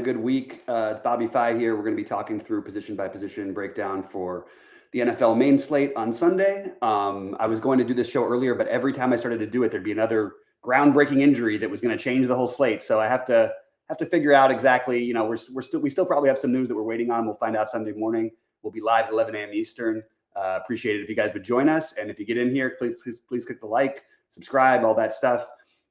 Good week. It's BobbyFi here. We're going to be talking through position by position breakdown for the NFL main slate on Sunday. I was going to do this show earlier, but every time I started to do it, there'd be another groundbreaking injury that was going to change the whole slate. So I have to figure out exactly. We still probably have some news that we're waiting on. We'll find out Sunday morning. We'll be live at 11 a.m. Eastern. Appreciate it if you guys would join us, and if you get in here, please click the like, subscribe, all that stuff.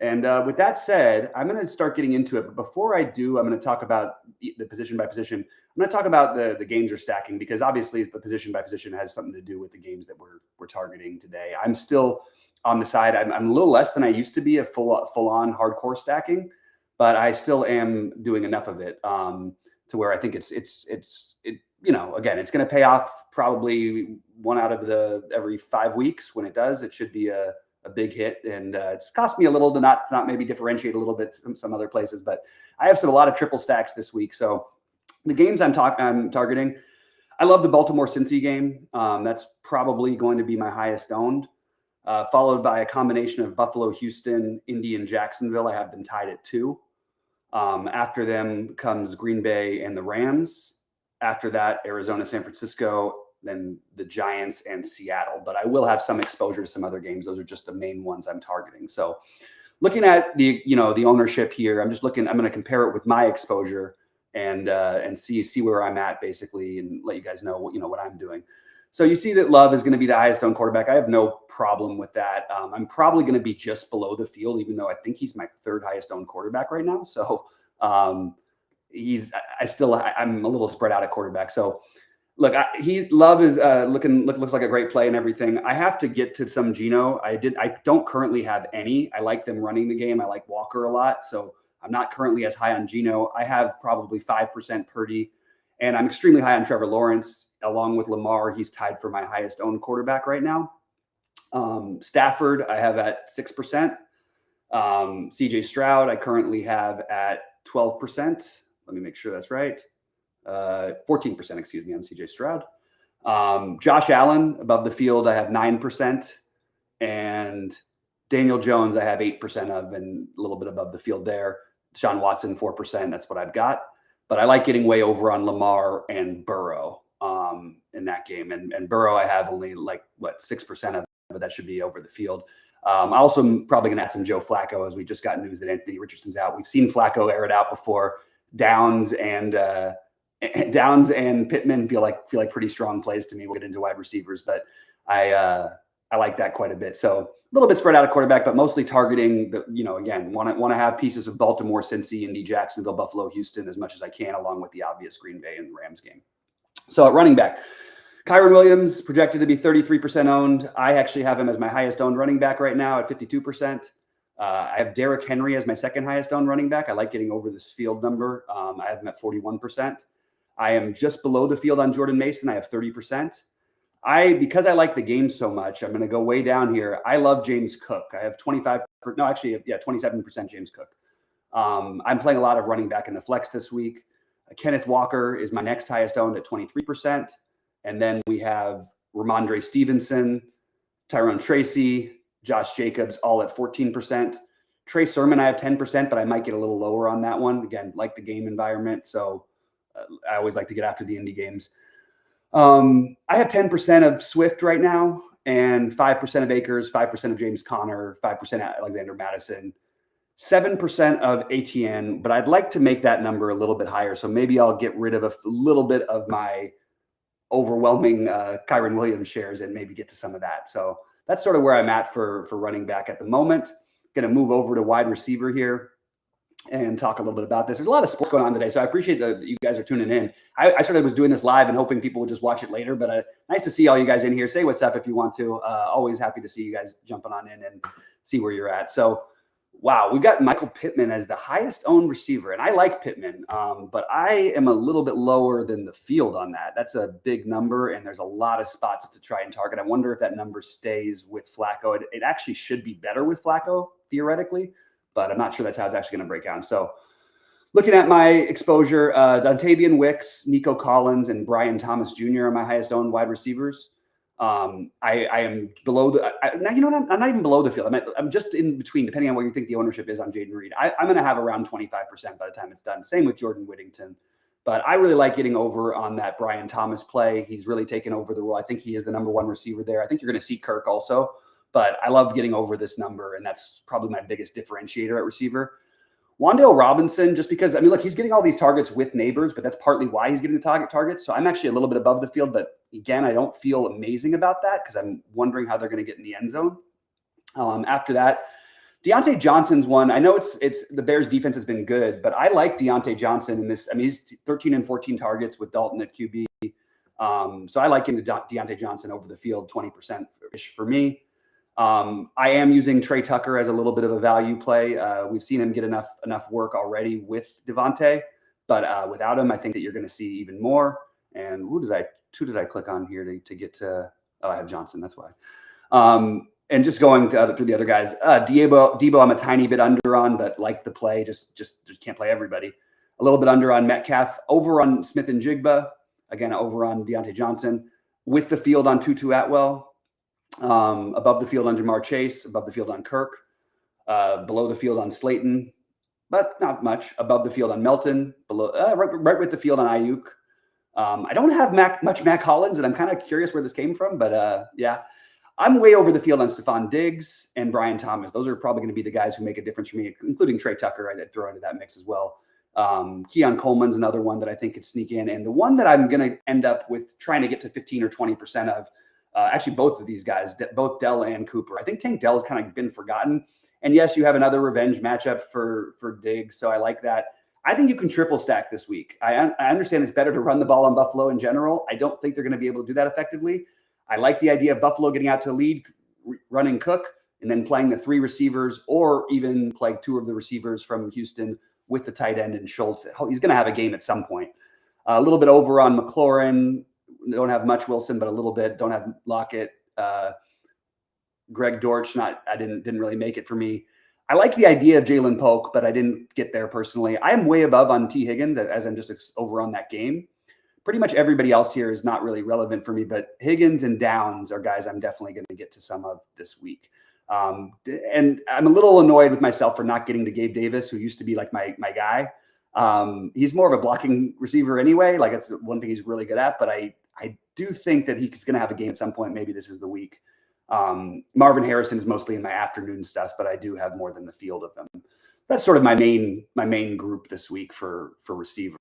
And with that said, I'm going to start getting into it. But before I do, I'm going to talk about the position by position. I'm going to talk about the games we're stacking, because obviously the position by position has something to do with the games that we're targeting today. I'm still on the side. I'm a little less than I used to be a full on hardcore stacking, but I still am doing enough of it to where I think it's again, it's going to pay off probably one out of every 5 weeks. When it does, it should be a big hit, and it's cost me a little to not maybe differentiate a little bit some other places, but I have a lot of triple stacks this week. So the games I'm targeting, I love the Baltimore Cincy game. That's probably going to be my highest owned, followed by a combination of Buffalo, Houston, Indy, and Jacksonville. I have them tied at 2. After them comes Green Bay and the Rams. After that, Arizona, San Francisco, then the Giants and Seattle. But I will have some exposure to some other games. Those are just the main ones I'm targeting. So looking at the ownership here, I'm going to compare it with my exposure and see where I'm at basically, and let you guys know what I'm doing. So you see that Love is going to be the highest owned quarterback. I have no problem with that. I'm probably going to be just below the field, even though I think he's my 3rd highest owned quarterback right now. So I'm a little spread out at quarterback. So look, Love is looks like a great play and everything. I have to get to some Geno. I don't currently have any. I like them running the game. I like Walker a lot, so I'm not currently as high on Geno. I have probably 5% Purdy, and I'm extremely high on Trevor Lawrence, along with Lamar. He's tied for my highest owned quarterback right now. Stafford, I have at 6%. CJ Stroud, I currently have at 12%. Let me make sure that's right. 14%, excuse me, on CJ Stroud. Josh Allen above the field, I have 9%, and Daniel Jones I have 8% of, and a little bit above the field there. Deshaun Watson 4%. That's what I've got. But I like getting way over on Lamar and Burrow in that game, and Burrow I have only 6% of, but that should be over the field. I also am probably going to add some Joe Flacco, as we just got news that Anthony Richardson's out. We've seen Flacco air it out before. Downs and Pittman feel like pretty strong plays to me. We'll get into wide receivers, but I like that quite a bit. So a little bit spread out at quarterback, but mostly targeting again, want to have pieces of Baltimore, Cincy, Indy, Jacksonville, Buffalo, Houston as much as I can, along with the obvious Green Bay and Rams game. So at running back, Kyren Williams projected to be 33% owned. I actually have him as my highest owned running back right now at 52%. I have Derrick Henry as my 2nd highest owned running back. I like getting over this field number. I have him at 41%. I am just below the field on Jordan Mason. I have 30%. Because I like the game so much, I'm going to go way down here. I love James Cook. I have 27% James Cook. I'm playing a lot of running back in the flex this week. Kenneth Walker is my next highest owned at 23%. And then we have Ramondre Stevenson, Tyrone Tracy, Josh Jacobs, all at 14%. Trey Sermon, I have 10%, but I might get a little lower on that one. Again, like the game environment. So I always like to get after the indie games. I have 10% of Swift right now, and 5% of Akers, 5% of James Conner, 5% Alexander Madison, 7% of ATN, but I'd like to make that number a little bit higher. So maybe I'll get rid of a little bit of my overwhelming Kyren Williams shares and maybe get to some of that. So that's sort of where I'm at for running back at the moment. Going to move over to wide receiver here and talk a little bit about this. There's a lot of sports going on today, so I appreciate that you guys are tuning in. I sort of was doing this live and hoping people would just watch it later, but nice to see all you guys in here. Say what's up if you want to. Always happy to see you guys jumping on in and see where you're at. So, wow, we've got Michael Pittman as the highest owned receiver, and I like Pittman, but I am a little bit lower than the field on that. That's a big number, and there's a lot of spots to try and target. I wonder if that number stays with Flacco. It actually should be better with Flacco, theoretically, but I'm not sure that's how it's actually going to break down. So looking at my exposure, Dontavian Wicks, Nico Collins, and Brian Thomas Jr. are my highest owned wide receivers. I am below the. You know what? I'm not even below the field. I'm just in between, depending on what you think the ownership is on Jaden Reed. I'm going to have around 25% by the time it's done. Same with Jordan Whittington. But I really like getting over on that Brian Thomas play. He's really taken over the role. I think he is the number one receiver there. I think you're going to see Kirk also. But I love getting over this number, and that's probably my biggest differentiator at receiver. Wan'Dale Robinson, just because, I mean, look, he's getting all these targets with Neighbors, but that's partly why he's getting the targets. So I'm actually a little bit above the field, but again, I don't feel amazing about that because I'm wondering how they're going to get in the end zone. After that, Deontay Johnson's one. I know it's the Bears defense has been good, but I like Deontay Johnson in this. I mean, he's 13 and 14 targets with Dalton at QB. So I like him to Deontay Johnson over the field, 20%-ish for me. I am using Trey Tucker as a little bit of a value play. We've seen him get enough work already with Devontae, but without him, I think that you're going to see even more. And who did I click on here to get to? Oh, I have Johnson. That's why. And just going through the other guys, Debo, I'm a tiny bit under on, but like the play, just can't play everybody. A little bit under on Metcalf, over on Smith and Jigba, again over on Deontay Johnson, with the field on Tutu Atwell, above the field on Jamar Chase, above the field on Kirk, below the field on Slayton, but not much. Above the field on Melton, below right with the field on Ayuk. I don't have much Mac Hollins, and I'm kind of curious where this came from, but yeah. I'm way over the field on Stephon Diggs and Brian Thomas. Those are probably going to be the guys who make a difference for me, including Trey Tucker. I'd throw into that mix as well. Keon Coleman's another one that I think could sneak in. And the one that I'm going to end up with trying to get to 15 or 20% of, actually both of these guys, both Dell and Cooper. I think Tank Dell's kind of been forgotten. And yes, you have another revenge matchup for Diggs, so I like that. I think you can triple stack this week. I understand it's better to run the ball on Buffalo in general. I don't think they're going to be able to do that effectively. I like the idea of Buffalo getting out to a lead, running Cook, and then playing the three receivers, or even play two of the receivers from Houston with the tight end and Schultz. He's going to have a game at some point. A little bit over on McLaurin. Don't have much Wilson, but a little bit. Don't have Lockett. Greg Dortch, I didn't really make it for me. I like the idea of Jalen Polk, but I didn't get there personally. I am way above on T. Higgins as I'm just over on that game. Pretty much everybody else here is not really relevant for me, but Higgins and Downs are guys I'm definitely going to get to some of this week. And I'm a little annoyed with myself for not getting to Gabe Davis, who used to be like my guy. He's more of a blocking receiver anyway. Like, it's one thing he's really good at, but I do think that he's going to have a game at some point. Maybe this is the week. Marvin Harrison is mostly in my afternoon stuff, but I do have more than the field of them. That's sort of my main group this week for receiver.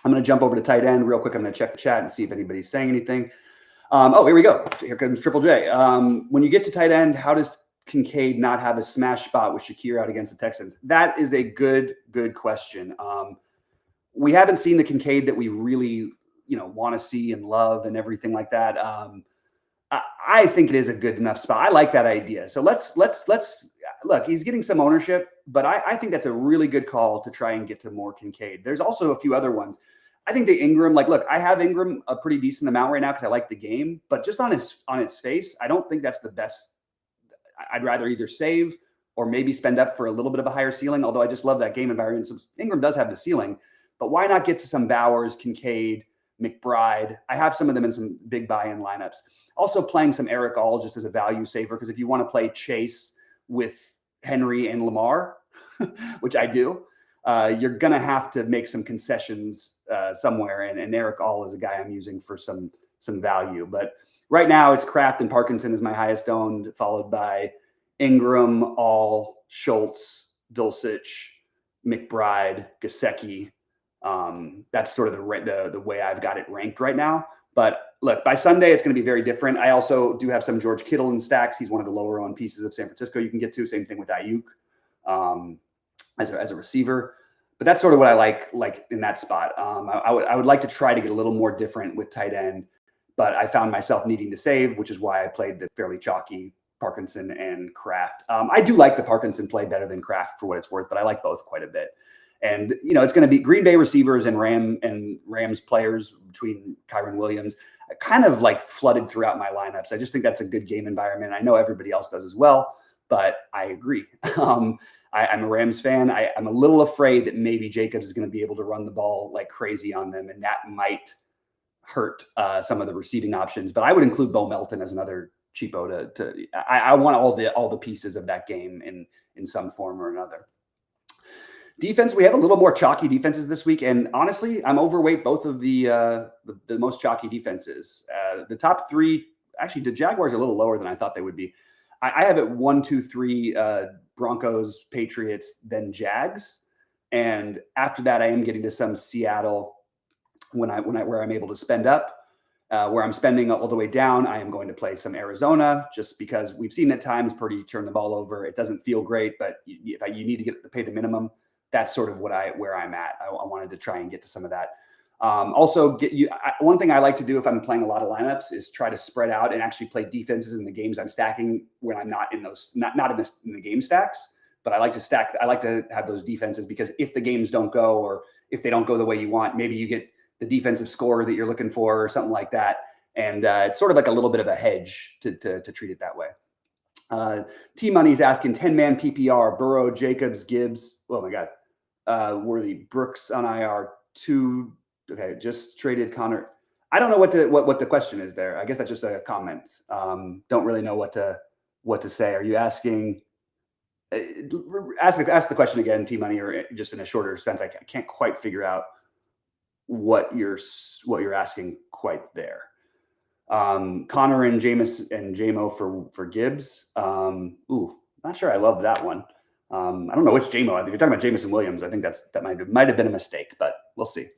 I'm going to jump over to tight end real quick. I'm going to check the chat and see if anybody's saying anything. Oh, here we go. Here comes Triple J. When you get to tight end, how does Kincaid not have a smash spot with Shakir out against the Texans? That is a good question. We haven't seen the Kincaid that we really, want to see and love and everything like that. I think it is a good enough spot. I like that idea. So let's look, he's getting some ownership, but I think that's a really good call to try and get to more Kincaid. There's also a few other ones. I think the Ingram, look, I have Ingram a pretty decent amount right now because I like the game, but just on its face, I don't think that's the best. I'd rather either save or maybe spend up for a little bit of a higher ceiling, although I just love that game environment. So Ingram does have the ceiling, but why not get to some Bowers, Kincaid, McBride? I have some of them in some big buy-in lineups. Also playing some Eric All just as a value saver, because if you want to play Chase with Henry and Lamar, which I do, you're going to have to make some concessions somewhere. And Eric All is a guy I'm using for some value. But right now it's Kraft and Parkinson is my highest owned, followed by Ingram, All, Schultz, Dulcich, McBride, Gesicki. That's sort of the way I've got it ranked right now. But look, by Sunday, it's going to be very different. I also do have some George Kittle in stacks. He's one of the lower owned pieces of San Francisco you can get to. Same thing with Ayuk as a receiver. But that's sort of what I like in that spot. I would like to try to get a little more different with tight end, but I found myself needing to save, which is why I played the fairly chalky Parkinson and Kraft. I do like the Parkinson play better than Kraft for what it's worth, but I like both quite a bit. And, it's going to be Green Bay receivers and Rams players between Kyron Williams, kind of flooded throughout my lineups. I just think that's a good game environment. I know everybody else does as well, but I agree. I'm a Rams fan. I'm a little afraid that maybe Jacobs is going to be able to run the ball like crazy on them, and that might hurt some of the receiving options. But I would include Bo Melton as another cheapo. I want all the pieces of that game in some form or another. Defense, we have a little more chalky defenses this week, and honestly, I'm overweight both of the most chalky defenses. The top three, actually, the Jaguars are a little lower than I thought they would be. I have it 1, 2, 3 Broncos, Patriots, then Jags, and after that, I am getting to some Seattle where I'm able to spend up. Where I'm spending all the way down, I am going to play some Arizona just because we've seen at times Purdy turn the ball over. It doesn't feel great, but if you need to pay the minimum, that's sort of where I'm at. I wanted to try and get to some of that. Also, one thing I like to do if I'm playing a lot of lineups is try to spread out and actually play defenses in the games I'm stacking when I'm not in those, not in the game stacks. But I like to stack. I like to have those defenses because if the games don't go or if they don't go the way you want, maybe you get the defensive score that you're looking for or something like that. And it's sort of like a little bit of a hedge to treat it that way. T-Money's asking 10-man PPR, Burrow, Jacobs, Gibbs. Oh my God. Worthy, Brooks on IR, 2. Okay, just traded Connor. I don't know what the question is there. I guess that's just a comment. Don't really know what to say. Are you asking? Ask the question again, T-Money, or just in a shorter sense. I can't quite figure out what you're asking quite there. Connor and Jameis and JMO for Gibbs. Not sure I love that one. I don't know which JMO. If you're talking about Jameson Williams, I think that might have been a mistake, but we'll see.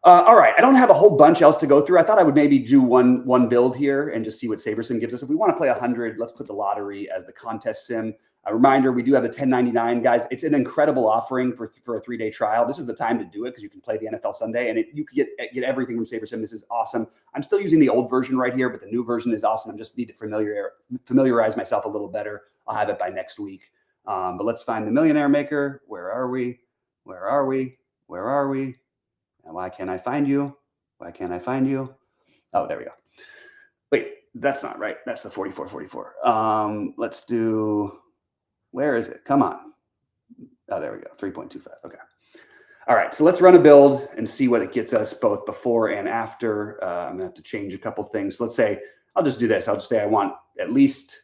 All right, I don't have a whole bunch else to go through. I thought I would maybe do one build here and just see what Sabersim gives us. If we want to play 100, let's put the lottery as the contest sim. A reminder, we do have the 1099, guys. It's an incredible offering for a 3-day trial. This is the time to do it because you can play the NFL Sunday and you can get everything from Sabersim. This is awesome. I'm still using the old version right here, but the new version is awesome. I just need to familiarize myself a little better. I'll have it by next week. But let's find the Millionaire Maker. Where are we? Where are we? Where are we? And why can't I find you? Why can't I find you? Oh, there we go. Wait, that's not right. That's the 4444. Let's do, where is it? Come on. Oh, there we go. 3.25. Okay. All right. So let's run a build and see what it gets us both before and after. I'm going to have to change a couple things. So let's say, I'll just do this. I'll just say I want at least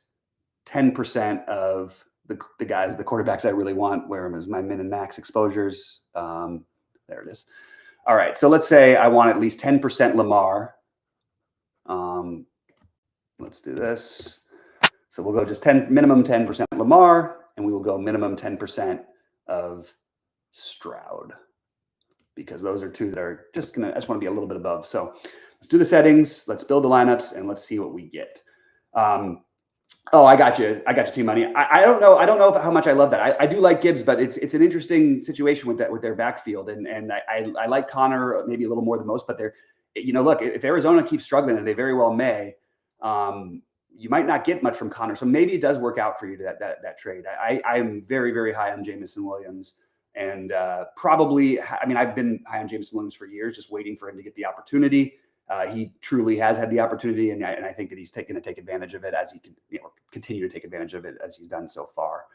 10% of the guys, the quarterbacks I really want. Where is my min and max exposures? There it is. All right, so let's say I want at least 10% Lamar. Let's do this. So we'll go just minimum 10% Lamar, and we will go minimum 10% of Stroud, because those are two that are I just want to be a little bit above. So let's do the settings, let's build the lineups, and let's see what we get. Oh, I got you, T-Money. I don't know how much I love that. I do like Gibbs, but it's an interesting situation with their backfield, and I like Connor maybe a little more than most. But look, if Arizona keeps struggling, and they very well may, you might not get much from Connor. So maybe it does work out for you that trade. I'm very, very high on Jameson Williams, and probably, I mean, I've been high on Jameson Williams for years, just waiting for him to get the opportunity. He truly has had the opportunity, and I think that he's going to take advantage of it as he can, continue to take advantage of it as he's done so far.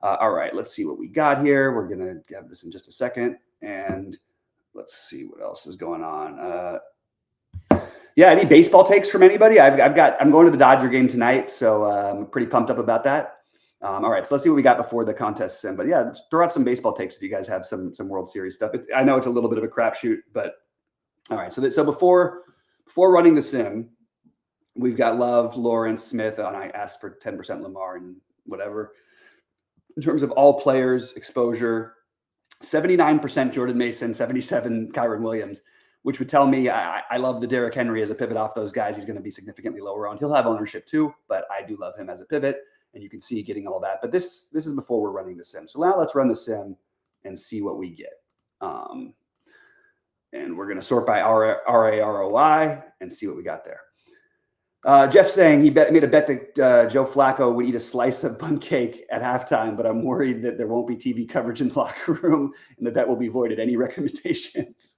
All right, let's see what we got here. We're going to have this in just a second, and let's see what else is going on. Yeah, any baseball takes from anybody? I'm going to the Dodger game tonight, so I'm pretty pumped up about that. All right, so let's see what we got before the contest sim. But yeah, let's throw out some baseball takes if you guys have some World Series stuff. I know it's a little bit of a crapshoot, but all right. So before running the sim, we've got Love, Lawrence, Smith, and I asked for 10% Lamar and whatever. In terms of all players, exposure, 79% Jordan Mason, 77% Kyron Williams, which would tell me I love the Derrick Henry as a pivot off those guys. He's going to be significantly lower on. He'll have ownership too, but I do love him as a pivot, and you can see getting all that. But this is before we're running the sim. So now let's run the sim and see what we get. And we're going to sort by RAROI and see what we got there. Jeff saying he made a bet that Joe Flacco would eat a slice of bun cake at halftime, but I'm worried that there won't be TV coverage in the locker room and the bet will be voided. Any recommendations?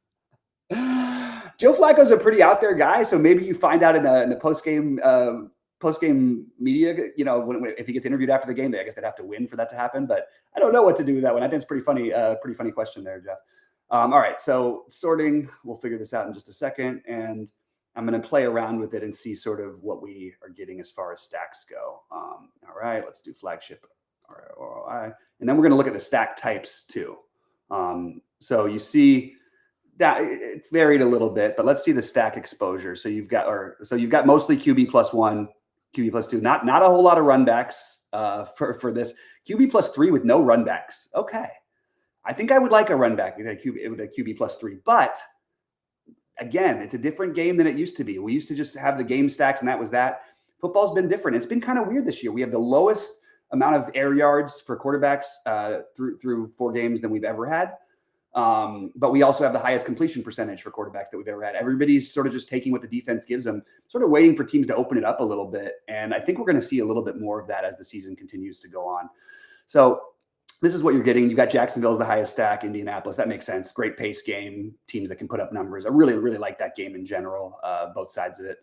Joe Flacco's a pretty out there guy, so maybe you find out in the post-game media, if he gets interviewed after the game, I guess they'd have to win for that to happen. But I don't know what to do with that one. I think it's pretty funny question there, Jeff. All right, so sorting, we'll figure this out in just a second, and I'm going to play around with it and see sort of what we are getting as far as stacks go. All right, let's do flagship ROI, and then we're going to look at the stack types too. So you see that it's varied a little bit, but let's see the stack exposure. So you've got mostly QB +1, QB +2, not a whole lot of runbacks for this. QB +3 with no runbacks. Okay. I think I would like a run back with a QB +3, but again, it's a different game than it used to be. We used to just have the game stacks and that was that. Football's been different. It's been kind of weird this year. We have the lowest amount of air yards for quarterbacks through 4 games than we've ever had. But we also have the highest completion percentage for quarterbacks that we've ever had. Everybody's sort of just taking what the defense gives them, sort of waiting for teams to open it up a little bit. And I think we're going to see a little bit more of that as the season continues to go on. So this is what you're getting. You've got Jacksonville as the highest stack, Indianapolis. That makes sense. Great pace game, teams that can put up numbers. I really, really like that game in general, both sides of it.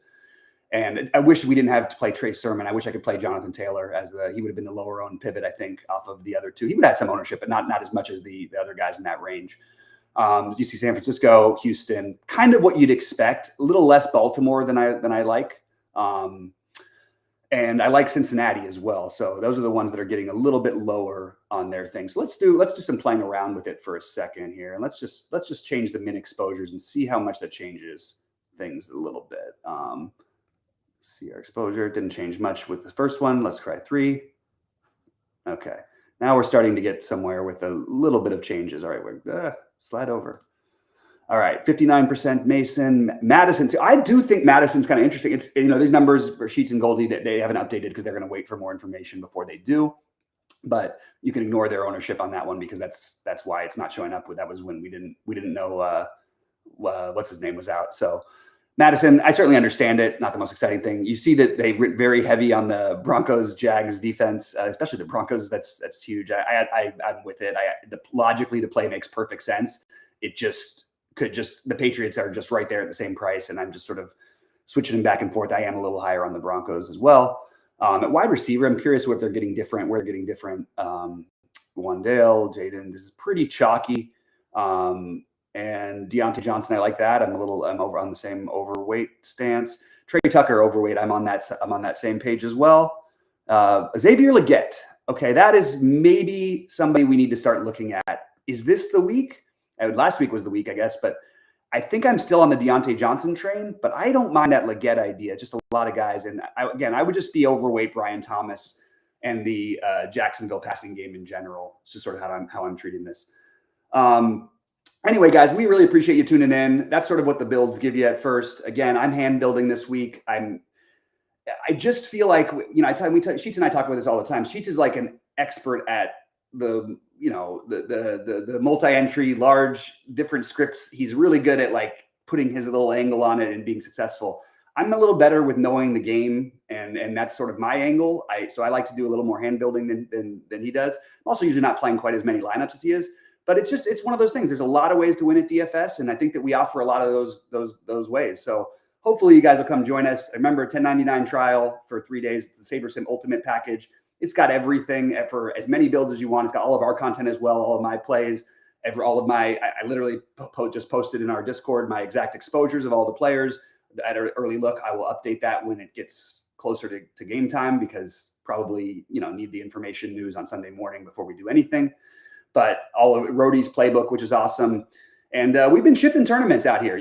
And I wish we didn't have to play Trey Sermon. I wish I could play Jonathan Taylor he would have been the lower owned pivot, I think, off of the other two. He would have had some ownership, but not as much as the other guys in that range. You see San Francisco, Houston, kind of what you'd expect. A little less Baltimore than I like. And I like Cincinnati as well. So those are the ones that are getting a little bit lower on their thing. So let's do some playing around with it for a second here. And let's just change the min exposures and see how much that changes things a little bit. See our exposure. It didn't change much with the first one. Let's try 3. Okay. Now we're starting to get somewhere with a little bit of changes. All right, we're slide over. All right, 59% Mason, Madison. So I do think Madison's kind of interesting. It's, these numbers for Sheets and Goldie that they haven't updated because they're going to wait for more information before they do. But you can ignore their ownership on that one because that's why it's not showing up. That was when we didn't know what's his name was out. So Madison, I certainly understand it. Not the most exciting thing. You see that they went very heavy on the Broncos Jags defense, especially the Broncos. That's huge. I'm with it. Logically, the play makes perfect sense. It just the Patriots are just right there at the same price, and I'm just sort of switching them back and forth. I am a little higher on the Broncos as well. At wide receiver, I'm curious what they're getting different. Where they're getting different. Wandale, Jaden, this is pretty chalky. And Deontay Johnson, I like that. I'm over on the same overweight stance. Trey Tucker, overweight. I'm on that same page as well. Xavier Legette. Okay, that is maybe somebody we need to start looking at. Is this the week? Last week was the week, I guess, but I think I'm still on the Deontay Johnson train, but I don't mind that Legette idea. Just a lot of guys. And I would just be overweight Brian Thomas and the Jacksonville passing game in general. It's just sort of how I'm treating this. Anyway, guys, we really appreciate you tuning in. That's sort of what the builds give you at first. Again, I'm hand building this week. I just feel like, Sheets and I talk about this all the time. Sheets is like an expert at the multi-entry, large, different scripts. He's really good at like putting his little angle on it and being successful. I'm a little better with knowing the game, and that's sort of my angle. So I like to do a little more hand building than he does. I'm also usually not playing quite as many lineups as he is. But it's one of those things. There's a lot of ways to win at DFS, and I think that we offer a lot of those ways. So hopefully you guys will come join us. Remember, $10.99 trial for 3 days, the SaberSim Ultimate Package. It's got everything for as many builds as you want. It's got all of our content as well, all of my plays, I literally just posted in our Discord my exact exposures of all the players. At an early look, I will update that when it gets closer to game time because probably need the information news on Sunday morning before we do anything. But all of Rhodey's playbook, which is awesome. And we've been shipping tournaments out here,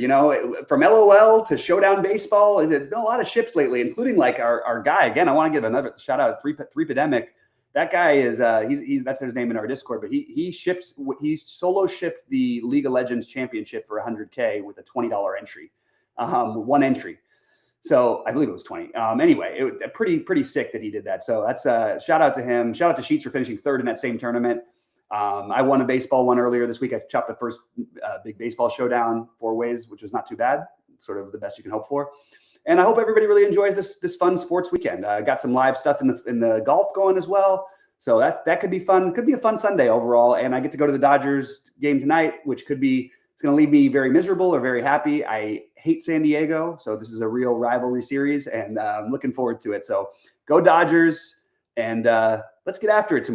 from LOL to Showdown Baseball. It's been a lot of ships lately, including like our guy. Again, I want to give another shout out to 3Pandemic. That guy is that's his name in our Discord, but he solo shipped the League of Legends Championship for $100K with a $20 entry, one entry. So I believe it was 20. Anyway, it pretty sick that he did that. So that's shout out to him. Shout out to Sheets for finishing third in that same tournament. I won a baseball one earlier this week. I chopped the first big baseball showdown 4 ways, which was not too bad. Sort of the best you can hope for. And I hope everybody really enjoys this fun sports weekend. Got some live stuff in the golf going as well. So that could be fun. Could be a fun Sunday overall. And I get to go to the Dodgers game tonight, which it's going to leave me very miserable or very happy. I hate San Diego. So this is a real rivalry series and I'm looking forward to it. So go Dodgers and let's get after it tomorrow.